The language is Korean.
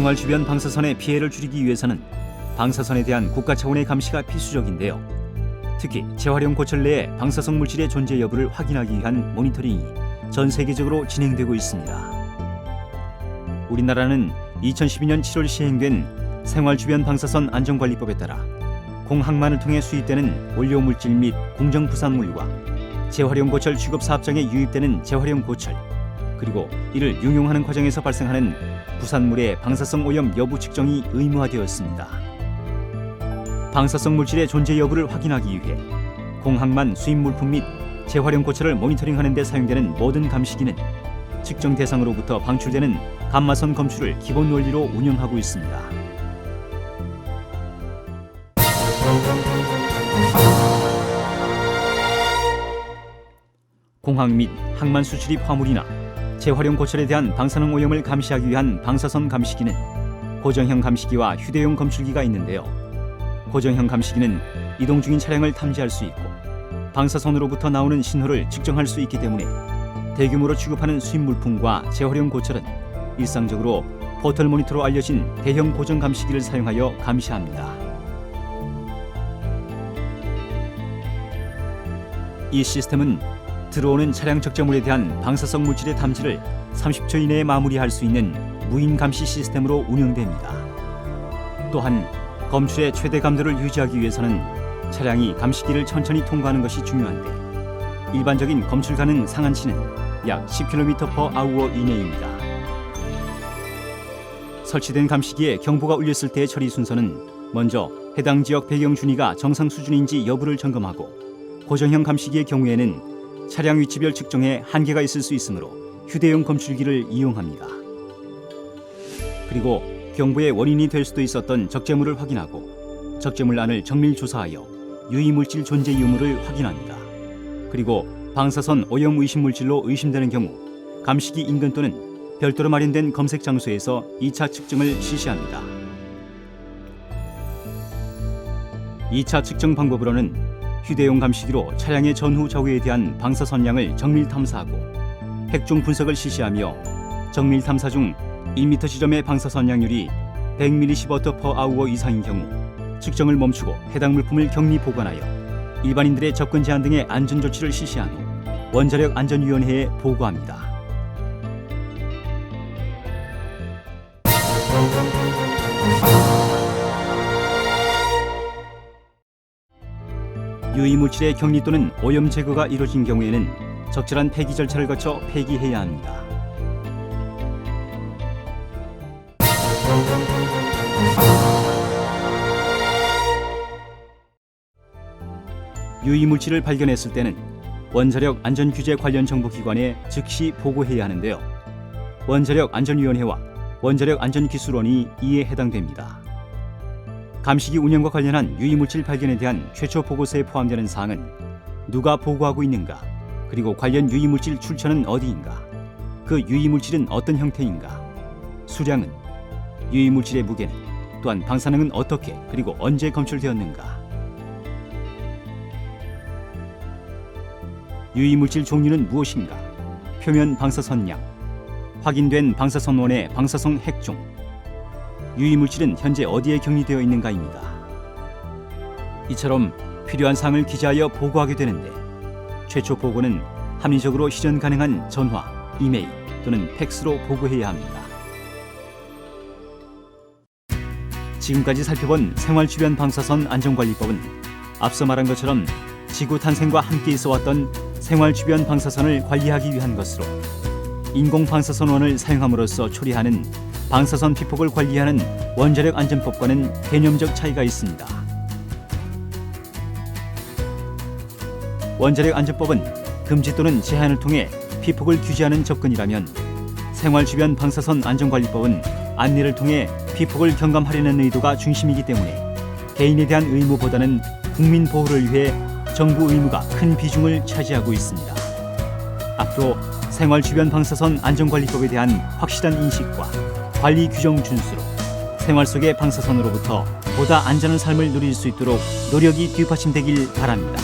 생활 주변 방사선의 피해를 줄이기 위해서는 방사선에 대한 국가 차원의 감시가 필수적인데요. 특히 재활용 고철 내에 방사성 물질의 존재 여부를 확인하기 위한 모니터링이 전 세계적으로 진행되고 있습니다. 우리나라는 2012년 7월 시행된 생활 주변 방사선 안전관리법에 따라 공항만을 통해 수입되는 원료 물질 및 공정 부산물과 재활용 고철 취급 사업장에 유입되는 재활용 고철, 그리고 이를 응용하는 과정에서 발생하는 부산물의 방사성 오염 여부 측정이 의무화되었습니다. 방사성 물질의 존재 여부를 확인하기 위해 공항만 수입 물품 및 재활용 고철을 모니터링하는 데 사용되는 모든 감시기는 측정 대상으로부터 방출되는 감마선 검출을 기본 원리로 운영하고 있습니다. 공항 및 항만 수출입 화물이나 재활용 고철에 대한 방사능 오염을 감시하기 위한 방사선 감시기는 고정형 감시기와 휴대용 검출기가 있는데요. 고정형 감시기는 이동 중인 차량을 탐지할 수 있고 방사선으로부터 나오는 신호를 측정할 수 있기 때문에 대규모로 취급하는 수입 물품과 재활용 고철은 일상적으로 포털 모니터로 알려진 대형 고정 감시기를 사용하여 감시합니다. 이 시스템은 들어오는 차량 적재물에 대한 방사성 물질의 탐지를 30초 이내에 마무리할 수 있는 무인 감시 시스템으로 운영됩니다. 또한 검출의 최대 감도를 유지하기 위해서는 차량이 감시기를 천천히 통과하는 것이 중요한데 일반적인 검출 가능 상한치는 약 10km/h 이내입니다. 설치된 감시기에 경보가 울렸을 때의 처리 순서는 먼저 해당 지역 배경 준위가 정상 수준인지 여부를 점검하고, 고정형 감시기의 경우에는 차량 위치별 측정에 한계가 있을 수 있으므로 휴대용 검출기를 이용합니다. 그리고 경보의 원인이 될 수도 있었던 적재물을 확인하고 적재물 안을 정밀 조사하여 유해물질 존재 유무를 확인합니다. 그리고 방사선 오염 의심 물질로 의심되는 경우 감시기 인근 또는 별도로 마련된 검색 장소에서 2차 측정을 실시합니다. 2차 측정 방법으로는 휴대용 감시기로 차량의 전후 좌우에 대한 방사선량을 정밀 탐사하고 핵종 분석을 실시하며 정밀 탐사 중 1m 지점의 방사선량률이 100mSv/h 이상인 경우 측정을 멈추고 해당 물품을 격리 보관하여 일반인들의 접근 제한 등의 안전 조치를 실시한 후 원자력 안전위원회에 보고합니다. 유해물질의 격리 또는 오염 제거가 이루어진 경우에는 적절한 폐기 절차를 거쳐 폐기해야 합니다. 유해물질을 발견했을 때는 원자력 안전규제 관련 정보기관에 즉시 보고해야 하는데요. 원자력 안전위원회와 원자력 안전기술원이 이에 해당됩니다. 감시기 운영과 관련한 유해물질 발견에 대한 최초 보고서에 포함되는 사항은 누가 보고하고 있는가, 그리고 관련 유해물질 출처는 어디인가, 그 유해물질은 어떤 형태인가, 수량은, 유해물질의 무게는, 또한 방사능은 어떻게 그리고 언제 검출되었는가, 유해물질 종류는 무엇인가, 표면 방사선량, 확인된 방사선원의 방사성 핵종, 유해물질은 현재 어디에 격리되어 있는가입니다. 이처럼 필요한 사항을 기재하여 보고하게 되는데 최초 보고는 합리적으로 실현 가능한 전화, 이메일 또는 팩스로 보고해야 합니다. 지금까지 살펴본 생활주변 방사선 안전관리법은 앞서 말한 것처럼 지구 탄생과 함께 있어왔던 생활주변 방사선을 관리하기 위한 것으로 인공 방사선원을 사용함으로써 초래하는 방사선 피폭을 관리하는 원자력 안전법과는 개념적 차이가 있습니다. 원자력 안전법은 금지 또는 제한을 통해 피폭을 규제하는 접근이라면 생활 주변 방사선 안전관리법은 안내를 통해 피폭을 경감하려는 의도가 중심이기 때문에 개인에 대한 의무보다는 국민 보호를 위해 정부 의무가 큰 비중을 차지하고 있습니다. 앞으로 생활 주변 방사선 안전관리법에 대한 확실한 인식과 관리 규정 준수로 생활 속의 방사선으로부터 보다 안전한 삶을 누릴 수 있도록 노력이 뒷받침되길 바랍니다.